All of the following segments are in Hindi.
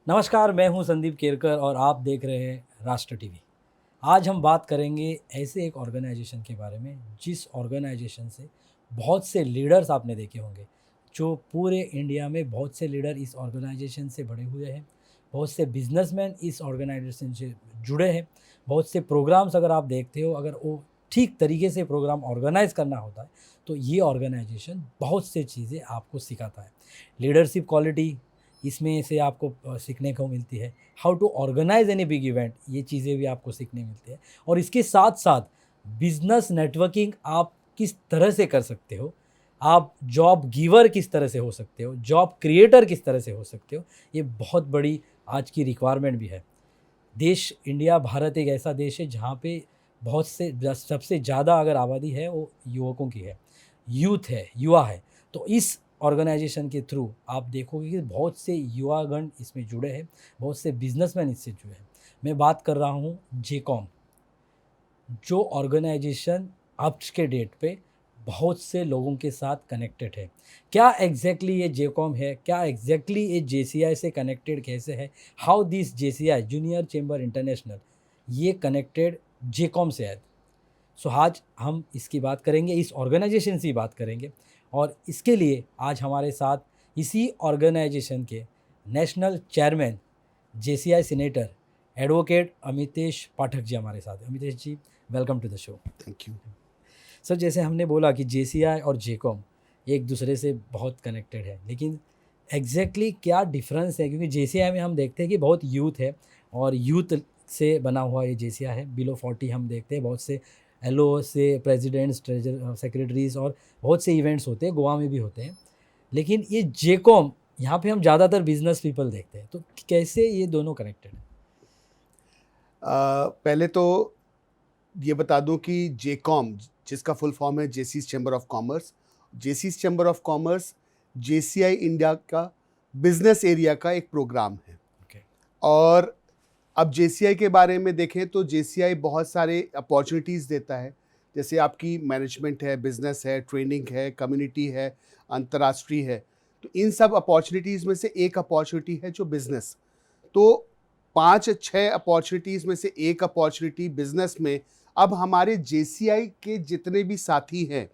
नमस्कार, मैं हूं संदीप केरकर और आप देख रहे हैं राष्ट्र टीवी। आज हम बात करेंगे ऐसे एक ऑर्गेनाइजेशन के बारे में जिस ऑर्गेनाइजेशन से बहुत से लीडर्स आपने देखे होंगे। जो पूरे इंडिया में बहुत से लीडर इस ऑर्गेनाइजेशन से बड़े हुए हैं, बहुत से बिजनेसमैन इस ऑर्गेनाइजेशन से जुड़े हैं। बहुत से प्रोग्राम्स अगर आप देखते हो, अगर वो ठीक तरीके से प्रोग्राम ऑर्गेनाइज करना होता है तो ये ऑर्गेनाइजेशन बहुत से चीज़ें आपको सिखाता है। लीडरशिप क्वालिटी इसमें से आपको सीखने को मिलती है। How to organise any big event, ये चीज़ें भी आपको सीखने मिलती है। और इसके साथ साथ बिजनेस नेटवर्किंग आप किस तरह से कर सकते हो, आप जॉब गिवर किस तरह से हो सकते हो, जॉब क्रिएटर किस तरह से हो सकते हो, ये बहुत बड़ी आज की रिक्वायरमेंट भी है। देश इंडिया, भारत एक ऐसा देश है जहाँ पे बहुत से सबसे ज़्यादा अगर आबादी है वो युवकों की है, यूथ है, युवा है। तो इस ऑर्गेनाइजेशन के थ्रू आप देखोगे कि बहुत से युवागण इसमें जुड़े हैं, बहुत से बिजनेसमैन इससे जुड़े हैं। मैं बात कर रहा हूँ जेकॉम, जो ऑर्गेनाइजेशन आज के डेट पे बहुत से लोगों के साथ कनेक्टेड है। क्या एग्जैक्टली ये जेकॉम है, क्या एग्जैक्टली ये जेसीआई से कनेक्टेड कैसे है, how this JCI junior chamber international ये कनेक्टेड जेकॉम से है। सो आज हम इसकी बात करेंगे, इस ऑर्गेनाइजेशन की बात करेंगे। और इसके लिए आज हमारे साथ इसी ऑर्गेनाइजेशन के national chairman, JCI senator, advocate Amitesh Pathak ji हमारे साथ हैं। Amitesh ji, welcome to the show. Thank you. Sir, जैसे हमने बोला कि जेसीआई और जेकॉम एक दूसरे से बहुत कनेक्टेड है, लेकिन एग्जैक्टली क्या डिफरेंस है? क्योंकि जेसीआई में हम देखते हैं कि बहुत यूथ है और यूथ से बना हुआ ये जेसीआई है। बिलो 40 हम देखते हैं, बहुत से एलओ से प्रेसिडेंट्स, ट्रेजर सेक्रेटरीज और बहुत से इवेंट्स होते हैं, गोवा में भी होते हैं। लेकिन ये जेकॉम, यहाँ पे हम ज़्यादातर बिजनेस पीपल देखते हैं। तो कैसे ये दोनों कनेक्टेड है? पहले तो ये बता दूं कि जेकॉम, जिसका फुल फॉर्म है Jaycees chamber of commerce, Jaycees chamber of commerce JCI India का बिजनेस एरिया का एक प्रोग्राम है। ओके। और अब जेसीआई के बारे में देखें तो जेसीआई बहुत सारे अपॉर्चुनिटीज़ देता है, जैसे आपकी मैनेजमेंट है, बिजनेस है, ट्रेनिंग है, कम्युनिटी है, अंतर्राष्ट्रीय है। तो इन सब अपॉर्चुनिटीज़ में से एक अपॉर्चुनिटी है जो बिजनेस। तो 5-6 अपॉर्चुनिटीज़ में से एक अपॉर्चुनिटी बिजनेस में अब हमारे जेसीआई के जितने भी साथी हैं,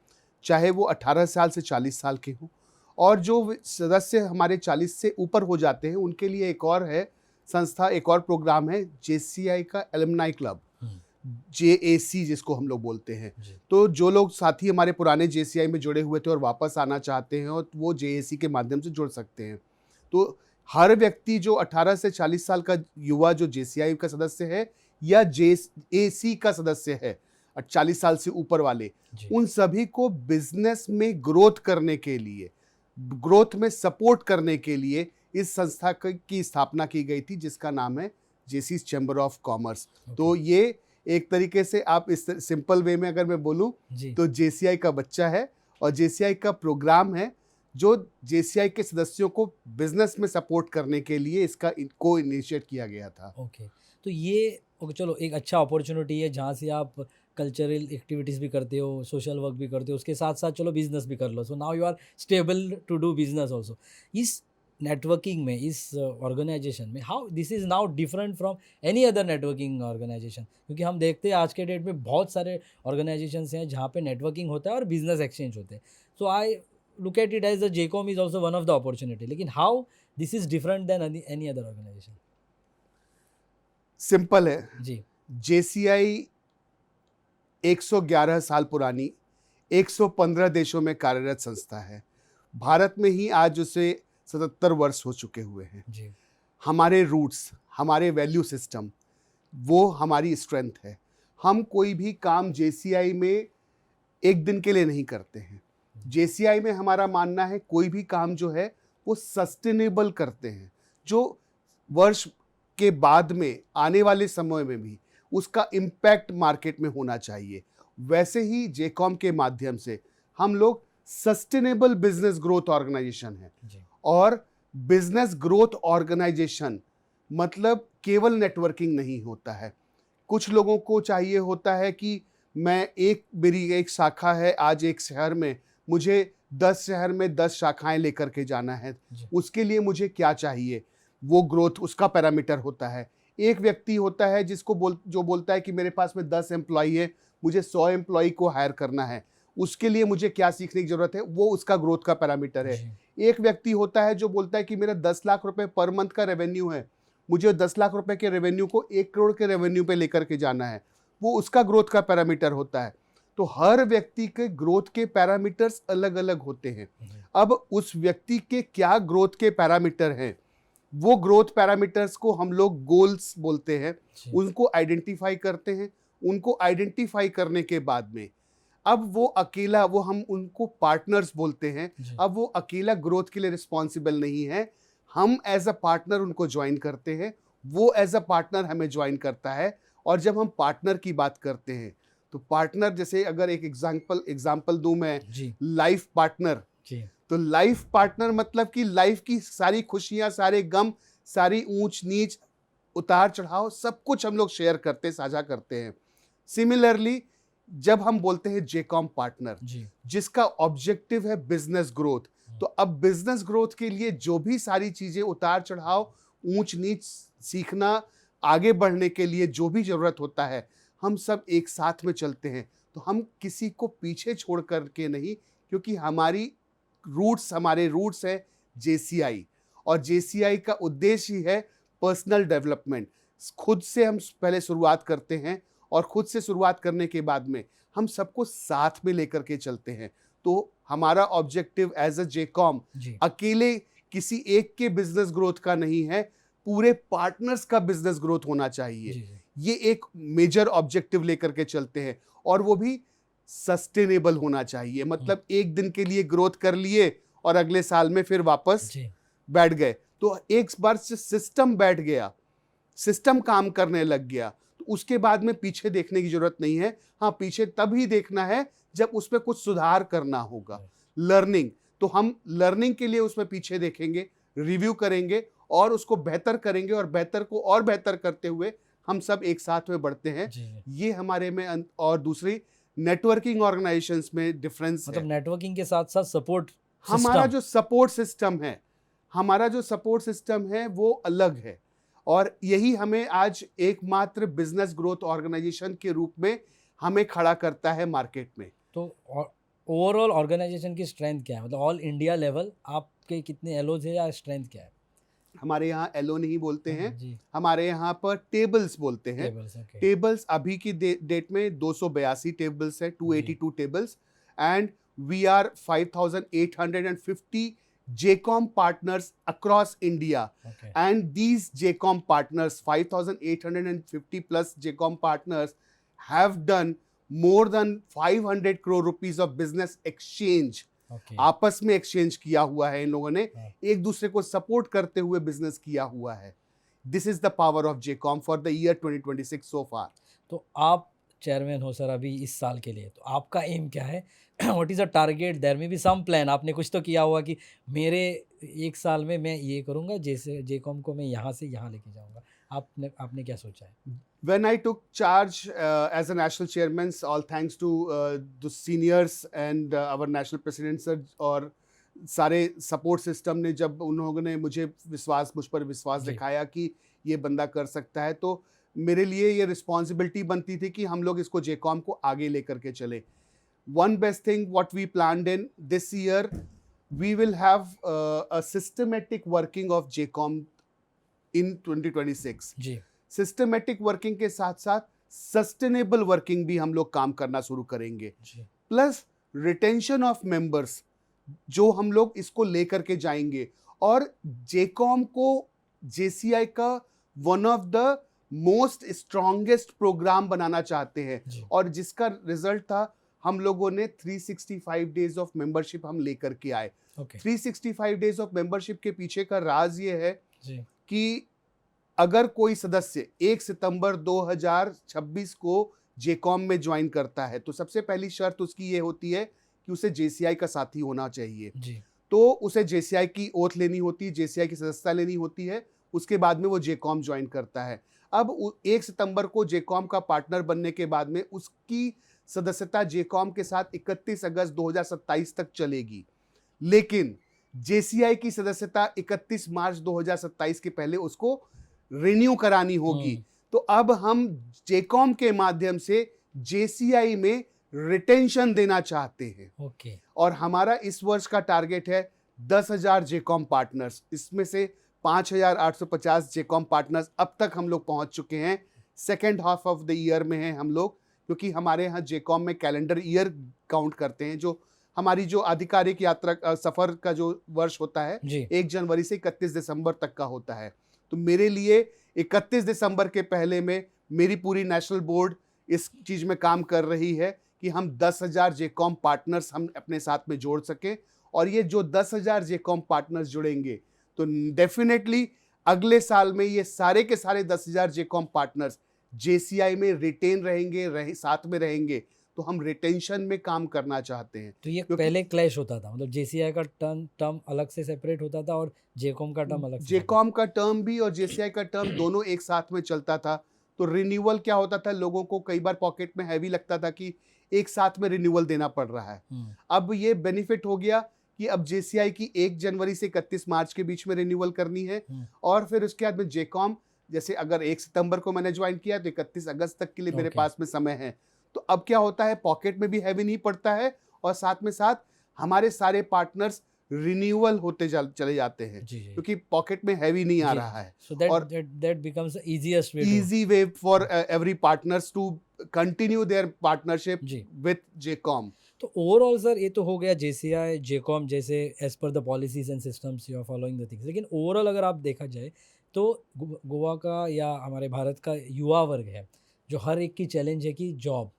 चाहे वो 18 साल से 40 साल के हों, और जो सदस्य हमारे 40 से ऊपर हो जाते हैं, उनके लिए एक और है संस्था, एक और प्रोग्राम है जेसीआई का एलुमनाई क्लब, जेएसी जिसको हम लोग बोलते हैं। जी। तो जो लोग साथी हमारे पुराने जेसीआई में जुड़े हुए थे और वापस आना चाहते हैं, और वो जेएसी के माध्यम से जुड़ सकते हैं। तो हर व्यक्ति जो 18 से 40 साल का युवा जो जेसीआई का सदस्य है या जेएसी का सदस्य है, 40 साल से ऊपर वाले, जी। उन सभी को बिजनेस में ग्रोथ करने के लिए, ग्रोथ में सपोर्ट करने के लिए इस संस्था की स्थापना की गई थी, जिसका नाम है जेसीज चैम्बर ऑफ कॉमर्स। तो ये एक तरीके से, आप इस सिंपल वे में अगर मैं बोलूं, जी। तो जेसीआई का बच्चा है और जेसीआई का प्रोग्राम है जो जेसीआई के सदस्यों को बिजनेस में सपोर्ट करने के लिए इसका को इनिशिएट किया गया था। ओके। तो ये ओके, चलो एक अच्छा अपॉर्चुनिटी है जहाँ से आप कल्चरल एक्टिविटीज़ भी करते हो, सोशल वर्क भी करते हो, उसके साथ साथ चलो बिजनेस भी कर लो। So now you are stable to do business also. इस नेटवर्किंग में, इस ऑर्गेनाइजेशन में, how this is now different from any other networking organisation? क्योंकि हम देखते हैं आज के डेट में बहुत सारे ऑर्गेनाइजेशंस हैं जहाँ पे नेटवर्किंग होता है और बिजनेस एक्सचेंज होते हैं। So I look at it as the JCOM is also one of the opportunity, लेकिन how this is different than any other organisation? Simple है। जी। जेसीआई 111 साल पुरानी, 115 देशों में कार्यरत संस्था है। भारत में ही आज उसे 77 वर्ष हो चुके हुए हैं। जी। हमारे रूट्स, हमारे वैल्यू सिस्टम, वो हमारी स्ट्रेंथ है। हम कोई भी काम जेसीआई में एक दिन के लिए नहीं करते हैं। जेसीआई में हमारा मानना है कोई भी काम जो है वो सस्टेनेबल करते हैं, जो वर्ष के बाद में आने वाले समय में भी उसका इम्पैक्ट मार्केट में होना चाहिए। वैसे ही जेकॉम के माध्यम से हम लोग सस्टेनेबल बिजनेस ग्रोथ ऑर्गेनाइजेशन है। जी। और बिजनेस ग्रोथ ऑर्गेनाइजेशन मतलब केवल नेटवर्किंग नहीं होता है। कुछ लोगों को चाहिए होता है कि मेरी एक शाखा है आज एक शहर में, मुझे 10 शहर में 10 शाखाएं लेकर के जाना है। जी। उसके लिए मुझे क्या चाहिए? वो ग्रोथ उसका पैरामीटर होता है। एक व्यक्ति होता है जो बोलता है कि मेरे पास में 10 एम्प्लॉई है, मुझे 100 एम्प्लॉई को हायर करना है, उसके लिए मुझे क्या सीखने की ज़रूरत है, वो उसका ग्रोथ का पैरामीटर है। जी। एक व्यक्ति होता है जो बोलता है कि मेरा 10 लाख रुपए पर मंथ का रेवेन्यू है, मुझे 10 लाख रुपए के रेवेन्यू को 1 करोड़ के रेवेन्यू पे लेकर के जाना है, वो उसका ग्रोथ का पैरामीटर होता है। तो हर व्यक्ति के ग्रोथ के पैरामीटर्स अलग अलग होते हैं। अब उस व्यक्ति के क्या ग्रोथ के पैरामीटर हैं, वो ग्रोथ पैरामीटर्स को हम लोग गोल्स बोलते हैं, जी। उनको आइडेंटिफाई करते हैं। उनको आइडेंटिफाई करने के बाद में अब वो अकेला, वो हम उनको पार्टनर्स बोलते हैं, जी। अब वो अकेला ग्रोथ के लिए रिस्पॉन्सिबल नहीं है, हम एज अ पार्टनर उनको ज्वाइन करते हैं, वो एज अ पार्टनर हमें ज्वाइन करता है। और जब हम पार्टनर की बात करते हैं तो पार्टनर, जैसे अगर एक एग्जांपल दूं मैं, जी। लाइफ पार्टनर, जी। तो लाइफ पार्टनर मतलब कि लाइफ की सारी खुशियां, सारे गम, सारी ऊंच नीच, उतार चढ़ाव, सब कुछ हम लोग शेयर करते, साझा करते हैं। सिमिलरली जब हम बोलते हैं जेकॉम पार्टनर, जी। जिसका ऑब्जेक्टिव है बिजनेस ग्रोथ, तो अब बिजनेस ग्रोथ के लिए जो भी सारी चीजें, उतार चढ़ाव, ऊंच नीच, सीखना, आगे बढ़ने के लिए जो भी जरूरत होता है, हम सब एक साथ में चलते हैं। तो हम किसी को पीछे छोड़ करके नहीं, क्योंकि हमारे रूट्स है जेसीआई, और जेसीआई का उद्देश्य ही है पर्सनल डेवलपमेंट। खुद से हम पहले शुरुआत करते हैं, और खुद से शुरुआत करने के बाद में हम सबको साथ में लेकर के चलते हैं। तो हमारा ऑब्जेक्टिव एज अ जेकॉम जी। अकेले किसी एक के बिजनेस ग्रोथ का नहीं है, पूरे पार्टनर्स का बिजनेस ग्रोथ होना चाहिए। जी। जी। ये एक मेजर ऑब्जेक्टिव लेकर के चलते हैं, और वो भी सस्टेनेबल होना चाहिए। मतलब एक दिन के लिए ग्रोथ कर लिए और अगले साल में फिर वापस जी। बैठ गए, तो एक बार से सिस्टम बैठ गया, सिस्टम काम करने लग गया, तो उसके बाद में पीछे देखने की जरूरत नहीं है। हाँ, पीछे तभी देखना है जब उस पर कुछ सुधार करना होगा, लर्निंग। तो हम लर्निंग के लिए उसमें पीछे देखेंगे, रिव्यू करेंगे, और उसको बेहतर करेंगे, और बेहतर को और बेहतर करते हुए हम सब एक साथ में बढ़ते हैं। जी। ये हमारे में और दूसरी नेटवर्किंग ऑर्गेनाइजेशंस में डिफरेंस है। मतलब नेटवर्किंग के साथ साथ सपोर्ट हमारा सिस्टम। जो सपोर्ट सिस्टम है, हमारा जो सपोर्ट सिस्टम है वो अलग है, और यही हमें आज एकमात्र बिजनेस ग्रोथ ऑर्गेनाइजेशन के रूप में हमें खड़ा करता है मार्केट में। तो ओवरऑल ऑर्गेनाइजेशन की स्ट्रेंथ क्या है, मतलब ऑल इंडिया लेवल आपके कितने एलोज है या स्ट्रेंथ क्या है? हमारे यहाँ एलो नहीं बोलते हैं, जी। हमारे यहाँ पर टेबल्स बोलते हैं। Tables, okay. टेबल्स अभी की डेट में 282 टेबल्स है, 282 tables, and we are 5850 JCOM partners across India. Okay. And these JCOM partners, 5850 plus JCOM partners, have done more than 500 crore rupees of business exchange. Okay. आपस में एक्सचेंज किया हुआ है, इन लोगों ने हाँ। एक दूसरे को सपोर्ट करते हुए बिजनेस किया हुआ है। This is the power of JCOM for the year 2026 so far. तो आप चेयरमैन हो सर अभी इस साल के लिए, तो आपका एम क्या है? What is a target? There may be some plan, आपने कुछ तो किया होगा कि मेरे एक साल में मैं ये करूँगा, जैसे जेकॉम को मैं यहाँ से यहाँ लेके जाऊँगा। आपने क्या सोचा है? When I took charge as a national chairman, all thanks to the seniors and our national president sir, और सारे सपोर्ट सिस्टम ने, जब उन लोगों ने मुझ पर विश्वास जी। दिखाया कि ये बंदा कर सकता है, तो मेरे लिए ये रिस्पॉन्सिबिलिटी बनती थी कि हम लोग इसको जेकॉम को आगे लेकर के चले। One best thing what we planned in this year, we will have a systematic working of JCOM in 2026. जी। सिस्टमेटिक वर्किंग के साथ साथ सस्टेनेबल वर्किंग भी हम लोग काम करना शुरू करेंगे, जी। प्लस रिटेंशन ऑफ मेंबर्स, जो हम लोग इसको लेकर के जाएंगे, और जेकॉम को जेसीआई का one of the most strongest programme बनाना चाहते हैं, जी। और जिसका रिजल्ट था हम लोगों ने 365 डेज ऑफ मेंबरशिप हम लेकर के आए। ओके। 365 डेज ऑफ मेंबरशिप के पीछे का राज ये है जी। कि अगर कोई सदस्य 1 सितंबर 2026 को जेकॉम में ज्वाइन करता है, तो सबसे पहली शर्त उसकी ये होती है कि उसे जेसीआई का साथी होना चाहिए। जी। तो उसे जेसीआई की ओथ लेनी होती है, जेसीआई की सदस्यता लेनी होती है, उसके बाद में वो जेकॉम ज्वाइन करता है। अब 1 सितंबर को जेकॉम का पार्टनर बनने के बाद में उसकी सदस्यता जेकॉम के साथ 31 अगस्त 2027 तक चलेगी। लेकिन जेसीआई की सदस्यता 31 मार्च 2027 के पहले उसको रिन्यू करानी होगी। तो अब हम जेकॉम के माध्यम से जेसीआई में रिटेंशन देना चाहते हैं। ओके। और हमारा इस वर्ष का टारगेट है 10,000 जेकॉम पार्टनर्स। इसमें से 5,850 जेकॉम पार्टनर्स अब तक हम लोग पहुंच चुके हैं। Second half of the year में हैं हम लोग, क्योंकि हमारे यहाँ जेकॉम में कैलेंडर ईयर काउंट करते हैं। जो हमारी जो आधिकारिक यात्रा सफर का जो वर्ष होता है जी। 1 जनवरी से 31 दिसंबर तक का होता है। तो मेरे लिए 31 दिसंबर के पहले में मेरी पूरी नेशनल बोर्ड इस चीज में काम कर रही है कि हम 10,000 जेकॉम पार्टनर्स हम अपने साथ में जोड़ सकें। और ये जो 10,000 जेकॉम पार्टनर्स जुड़ेंगे तो डेफिनेटली अगले साल में ये सारे के सारे 10,000 जेकॉम पार्टनर्स जेसीआई में रिटेन रहेंगे, साथ में रहेंगे। तो हम रिटेंशन में काम करना चाहते हैं। तो ये क्योंकि पहले क्लैश होता था, मतलब जेसीआई का टर्म अलग से सेपरेट होता था और जेकॉम का टर्म अलग से जेकॉम का टर्म भी और जेसीआई का टर्म दोनों एक साथ में चलता था। तो रिन्यूअल क्या होता था, लोगों को कई बार पॉकेट में हैवी लगता था कि एक साथ में रिन्यूअल देना पड़ रहा है। अब ये बेनिफिट हो गया कि अब जेसीआई की 1 जनवरी से 31 मार्च के बीच में रिन्यूअल करनी है। और फिर उसके बाद में जेकॉम, जैसे अगर 1 सितंबर को मैंने ज्वाइन किया तो 31 अगस्त तक के लिए मेरे Okay. पास में समय है। तो अब क्या होता है, पॉकेट में भी हैवी नहीं पड़ता है और साथ में साथ हमारे सारे पार्टनर्स रिन्यूअल होते चले जाते हैं, जी जी। क्योंकि पॉकेट में हैवी नहीं आ जी, रहा है। so that और that becomes the easiest way to easy way for every partners to continue their partnership जी। with JCOM. तो ओवरऑल सर ये तो हो गया जेसीआई जेकॉम जैसे as per the policies and systems you are following the things, लेकिन ओवरऑल अगर आप देखा जाए तो गोवा का या हमारे भारत का युवा वर्ग है जो हर एक की चैलेंज है कि जॉब,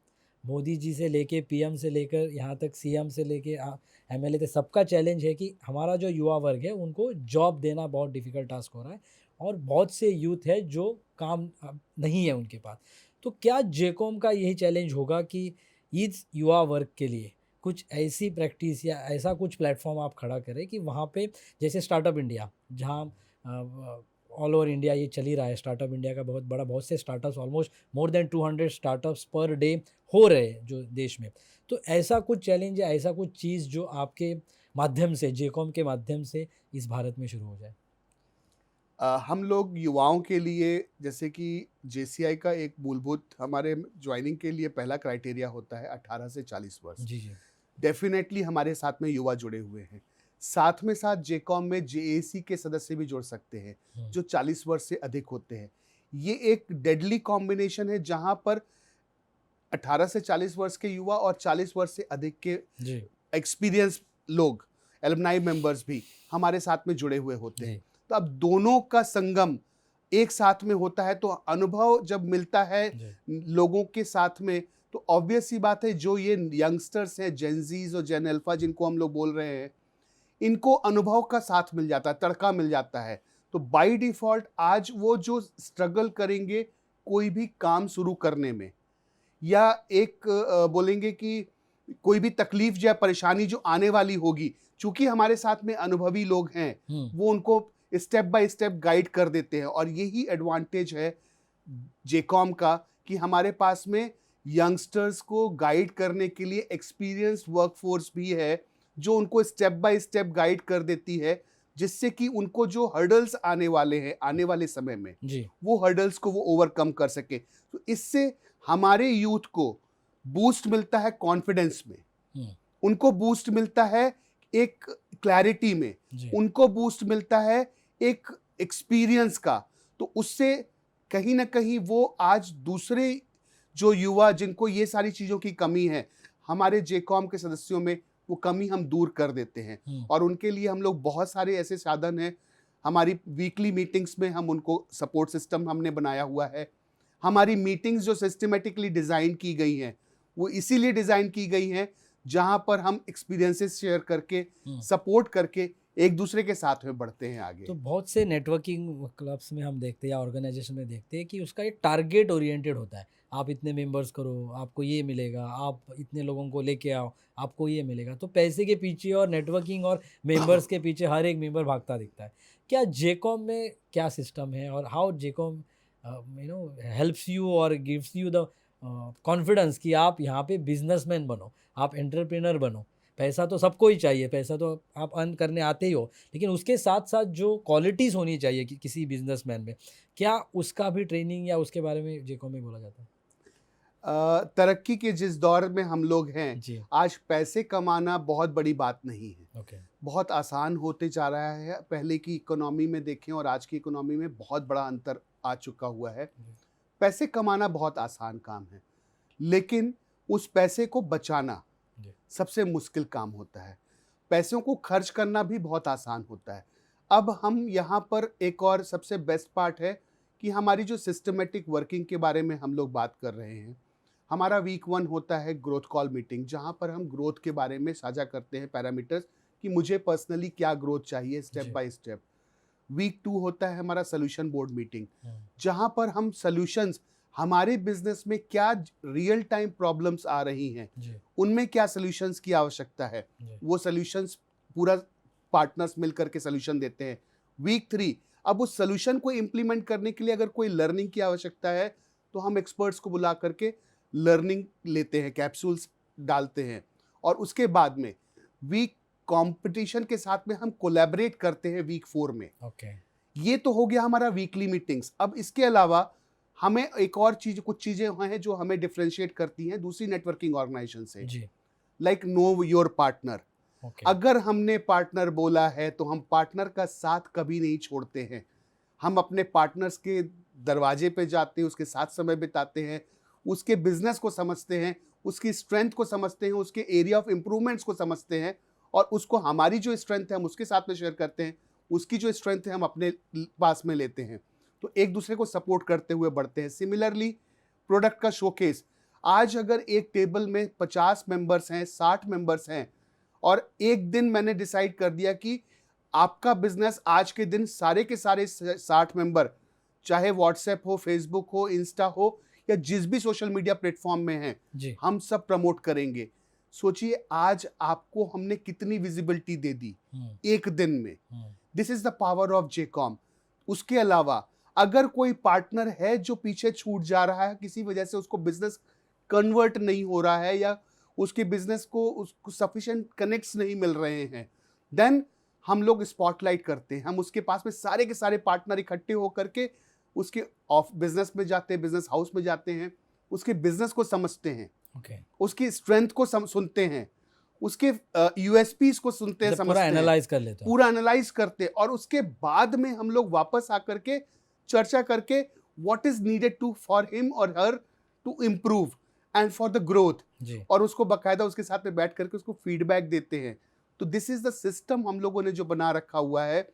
मोदी जी से लेके पीएम से लेकर यहाँ तक सीएम से लेके एमएलए तक सबका चैलेंज है कि हमारा जो युवा वर्ग है उनको जॉब देना बहुत डिफ़िकल्ट टास्क हो रहा है और बहुत से यूथ है जो काम नहीं है उनके पास। तो क्या जेकॉम का यही चैलेंज होगा कि इस युवा वर्ग के लिए कुछ ऐसी प्रैक्टिस या ऐसा कुछ प्लेटफॉर्म आप खड़ा करें कि वहाँ पे जैसे स्टार्टअप इंडिया, जहाँ ऑल ओवर इंडिया ये चल ही रहा है, स्टार्टअप इंडिया का बहुत बड़ा, बहुत से startups, almost more than 200 startups per day हो रहे हैं जो देश में। तो ऐसा कुछ चैलेंज या ऐसा कुछ चीज़ जो आपके माध्यम से, जेकॉम के माध्यम से इस भारत में शुरू हो जाए। हम लोग युवाओं के लिए, जैसे कि जेसीआई का एक मूलभूत हमारे ज्वाइनिंग के लिए पहला क्राइटेरिया होता है 18 से 40 वर्ष। जी जी। डेफिनेटली हमारे साथ में युवा जुड़े हुए हैं। साथ में साथ जेकॉम में जेएसी के सदस्य भी जुड़ सकते हैं जो 40 वर्ष से अधिक होते हैं। ये एक डेडली कॉम्बिनेशन है जहां पर 18 से 40 वर्ष के युवा और 40 वर्ष से अधिक के एक्सपीरियंस लोग, एलुमनाई मेंबर्स भी हमारे साथ में जुड़े हुए होते हैं। तो अब दोनों का संगम एक साथ में होता है तो अनुभव जब मिलता है लोगों के साथ में, तो ऑब्वियस सी बात है जो ये यंगस्टर्स हैं, जेनजीज और जेन अल्फा जिनको हम लोग बोल रहे हैं, इनको अनुभव का साथ मिल जाता है, तड़का मिल जाता है। तो बाय डिफॉल्ट आज वो जो स्ट्रगल करेंगे कोई भी काम शुरू करने में, या एक बोलेंगे कि कोई भी तकलीफ या परेशानी जो आने वाली होगी, चूंकि हमारे साथ में अनुभवी लोग हैं, वो उनको स्टेप बाय स्टेप गाइड कर देते हैं। और यही एडवांटेज है जेकॉम का कि हमारे पास में यंगस्टर्स को गाइड करने के लिए एक्सपीरियंस्ड वर्कफोर्स भी है जो उनको स्टेप बाय स्टेप गाइड कर देती है, जिससे कि उनको जो हर्डल्स आने वाले हैं आने वाले समय में वो हर्डल्स को वो ओवरकम कर सके। तो इससे हमारे यूथ को बूस्ट मिलता है कॉन्फिडेंस में, उनको बूस्ट मिलता है एक क्लैरिटी में, उनको बूस्ट मिलता है एक एक्सपीरियंस का। तो उससे कहीं ना कहीं वो आज दूसरे जो युवा जिनको ये सारी चीज़ों की कमी है, हमारे जेकॉम के सदस्यों में वो कमी हम दूर कर देते हैं। और उनके लिए हम लोग बहुत सारे ऐसे साधन हैं, हमारी वीकली मीटिंग्स में हम उनको सपोर्ट सिस्टम हमने बनाया हुआ है। हमारी मीटिंग्स जो सिस्टमेटिकली डिज़ाइन की गई हैं वो इसीलिए डिज़ाइन की गई हैं जहां पर हम एक्सपीरियंसेस शेयर करके, सपोर्ट करके एक दूसरे के साथ में बढ़ते हैं आगे। तो बहुत से नेटवर्किंग क्लब्स में हम देखते हैं या ऑर्गेनाइजेशन में देखते हैं कि उसका एक टारगेट ओरिएंटेड होता है, आप इतने मेंबर्स करो आपको ये मिलेगा, आप इतने लोगों को लेके आओ आपको ये मिलेगा। तो पैसे के पीछे और नेटवर्किंग और मेंबर्स के पीछे हर एक मेंबर भागता दिखता है। क्या जेकॉम में क्या सिस्टम है और हाउ जेकॉम हेल्प्स यू और गिव्स यू द कॉन्फिडेंस कि आप यहाँ पे बिजनेसमैन बनो, आप एंटरप्रेन्योर बनो, पैसा तो सबको ही चाहिए, पैसा तो आप अर्न करने आते ही हो, लेकिन उसके साथ साथ जो क्वालिटीज़ होनी चाहिए कि किसी बिजनेसमैन में, क्या उसका भी ट्रेनिंग या उसके बारे में जेको में बोला जाता है? तरक्की के जिस दौर में हम लोग हैं, जी। आज पैसे कमाना बहुत बड़ी बात नहीं है। ओके। बहुत आसान होते जा रहा है। पहले की इकोनॉमी में देखें और आज की इकोनॉमी में बहुत बड़ा अंतर आ चुका हुआ है। जी। पैसे कमाना बहुत आसान काम है, लेकिन उस पैसे को बचाना जी। सबसे मुश्किल काम होता है। पैसों को खर्च करना भी बहुत आसान होता है। अब हम यहाँ पर एक और सबसे बेस्ट पार्ट है कि हमारी जो सिस्टमेटिक वर्किंग के बारे में हम लोग बात कर रहे हैं। हमारा वीक 1 होता है ग्रोथ कॉल मीटिंग, जहाँ पर हम ग्रोथ के बारे में साझा करते हैं पैरामीटर्स कि मुझे पर्सनली क्या ग्रोथ चाहिए स्टेप जी। By step. वीक 2 होता है हमारा सोल्यूशन बोर्ड मीटिंग, हम्म। जहाँ पर हम सॉल्यूशंस, हमारे बिजनेस में क्या रियल टाइम प्रॉब्लम्स आ रही हैं, जी। उनमें क्या सॉल्यूशंस की आवश्यकता है, जी। वो सॉल्यूशंस पूरा पार्टनर्स मिलकर के सॉल्यूशन देते हैं। वीक 3, अब उस सॉल्यूशन को इम्प्लीमेंट करने के लिए अगर कोई लर्निंग की आवश्यकता है तो हम एक्सपर्ट्स को बुला करके लर्निंग लेते हैं, कैप्सूल्स डालते हैं। और उसके बाद में वीक कंपटीशन के साथ में हम कोलैबोरेट करते हैं वीक 4 में। ओके। ये तो हो गया हमारा वीकली मीटिंग्स। अब इसके अलावा हमें एक और चीज, कुछ चीजें हैं जो हमें डिफरेंशिएट करती हैं दूसरी नेटवर्किंग ऑर्गेनाइजेशन से, जी। Like know your partner. Okay. अगर हमने पार्टनर बोला है तो हम पार्टनर का साथ कभी नहीं छोड़ते हैं। हम अपने पार्टनर्स के दरवाजे पे जाते हैं, उसके साथ समय बिताते हैं, उसके बिजनेस को समझते हैं, उसकी स्ट्रेंथ को समझते हैं, उसके एरिया ऑफ इम्प्रूवमेंट्स को समझते हैं, और उसको हमारी जो स्ट्रेंथ है हम उसके साथ में शेयर करते हैं, उसकी जो स्ट्रेंथ है हम अपने पास में लेते हैं। तो एक दूसरे को सपोर्ट करते हुए बढ़ते हैं। सिमिलरली प्रोडक्ट का शोकेस, आज अगर एक टेबल में 50 मेंबर्स हैं, 60 मेंबर्स हैं, और एक दिन मैंने डिसाइड कर दिया कि आपका बिजनेस आज के दिन सारे के सारे 60 मेंबर, चाहे व्हाट्सएप हो, फेसबुक हो, इंस्टा हो, या जिस भी सोशल मीडिया प्लेटफॉर्म में हैं, जी। हम सब प्रमोट करेंगे। सोचिए आज आपको हमने कितनी विजिबिलिटी दे दी एक दिन में। This is the power of JCOM. उसके अलावा अगर कोई पार्टनर है जो पीछे छूट जा रहा है, किसी वजह से उसको बिजनेस कन्वर्ट नहीं हो रहा है, या उसके बिजनेस को उसको सफिशिएंट कनेक्ट्स नहीं मिल रहे हैं, देन हम लोग स्पॉटलाइट करते हैं। हम उसके पास में सारे के सारे पार्टनर इकट्ठे होकर के उसके ऑफ बिजनेस में जाते हैं, बिजनेस हाउस में जाते हैं, उसके बिजनेस को समझते हैं, ओके। उसकी स्ट्रेंथ को सुनते हैं, उसके यूएसपीज को सुनते हैं, मतलब पूरा समझते हैं, एनालाइज कर लेते हो। पूरा एनालाइज करते हैं, और उसके बाद में हम लोग वापस आकर के चर्चा करके what is needed to for him or her to improve and for the growth, जी। और उसको बकायदा उसके साथ में बैठ करके उसको फीडबैक देते हैं। तो दिस इज द सिस्टम हम लोगों ने जो बना रखा हुआ है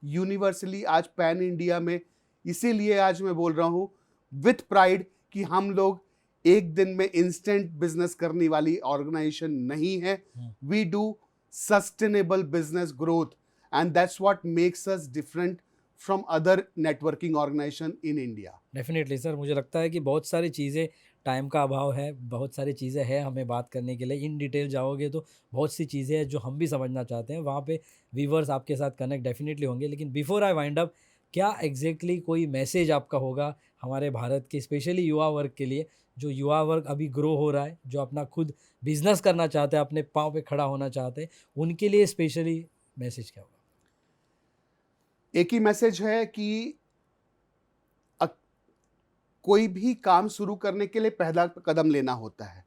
यूनिवर्सली आज पैन इंडिया में। इसीलिए आज मैं बोल रहा हूँ विथ प्राइड कि हम लोग एक दिन में इंस्टेंट बिजनेस करने वाली ऑर्गेनाइजेशन नहीं है। We do sustainable business growth, and that's what makes us different from other networking organisation in India. Definitely sir, मुझे लगता है कि बहुत सारी चीज़ें, टाइम का अभाव है, बहुत सारी चीज़ें हैं हमें बात करने के लिए। इन डिटेल जाओगे तो बहुत सी चीज़ें हैं जो हम भी समझना चाहते हैं, वहाँ पे व्यूवर्स आपके साथ कनेक्ट डेफिनेटली होंगे। लेकिन बिफोर आई वाइंड अप, क्या एग्जैक्टली कोई मैसेज आपका होगा हमारे भारत के स्पेशली युवा वर्ग के लिए, जो युवा वर्ग अभी ग्रो हो रहा है, जो अपना खुद बिजनेस करना चाहते हैं, अपने पाँव पे खड़ा होना चाहते हैं, उनके लिए स्पेशली मैसेज क्या होगा? एक ही मैसेज है कि कोई भी काम शुरू करने के लिए पहला कदम लेना होता है।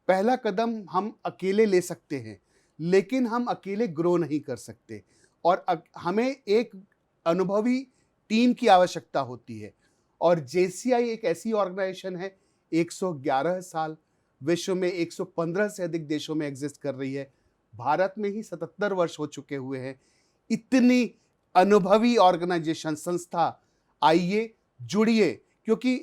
पहला कदम हम अकेले ले सकते हैं, लेकिन हम अकेले ग्रो नहीं कर सकते, और हमें एक अनुभवी टीम की आवश्यकता होती है। और जेसीआई एक ऐसी ऑर्गेनाइजेशन है, 111 साल, विश्व में 115 से अधिक देशों में एग्जिस्ट कर रही है, भारत में ही 77 वर्ष हो चुके हुए हैं। इतनी अनुभवी ऑर्गेनाइजेशन, संस्था, आइए जुड़िए, क्योंकि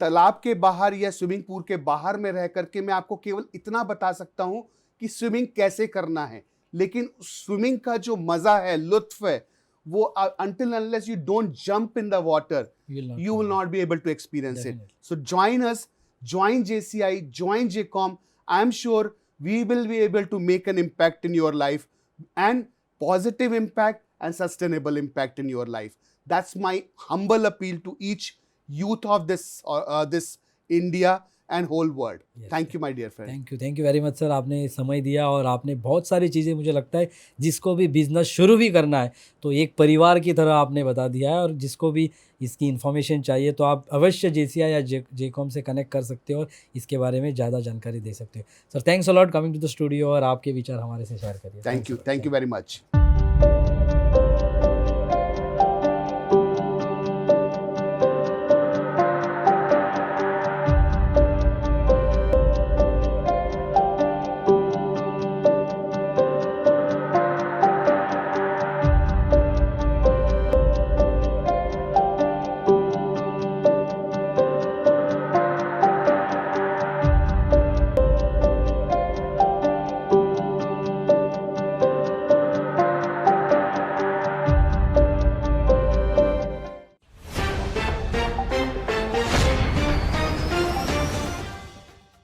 तालाब के बाहर या स्विमिंग पूल के बाहर में रह करके मैं आपको केवल इतना बता सकता हूं कि स्विमिंग कैसे करना है, लेकिन स्विमिंग का जो मजा है, लुत्फ है, वो until unless you don't jump in the water, you will not be able to experience it. So join us, join JCI, join JCOM. I'm sure we will be able to make an impact in your life, and positive impact and sustainable impact in your life. That's my humble appeal to each youth of this India and whole world. Yes, Thank you, my dear friend. Thank you very much sir, आपने समय दिया और आपने बहुत सारी चीज़ें, मुझे लगता है जिसको भी बिज़नेस शुरू भी करना है तो एक परिवार की तरह आपने बता दिया है, और जिसको भी इसकी इन्फॉर्मेशन चाहिए तो आप अवश्य जेसीआई या जेकॉम से कनेक्ट कर सकते हो और इसके बारे में ज़्यादा जानकारी दे सकते हो। Sir thanks a lot coming to the studio, और आपके विचार हमारे से शेयर करिए। Thank you very much.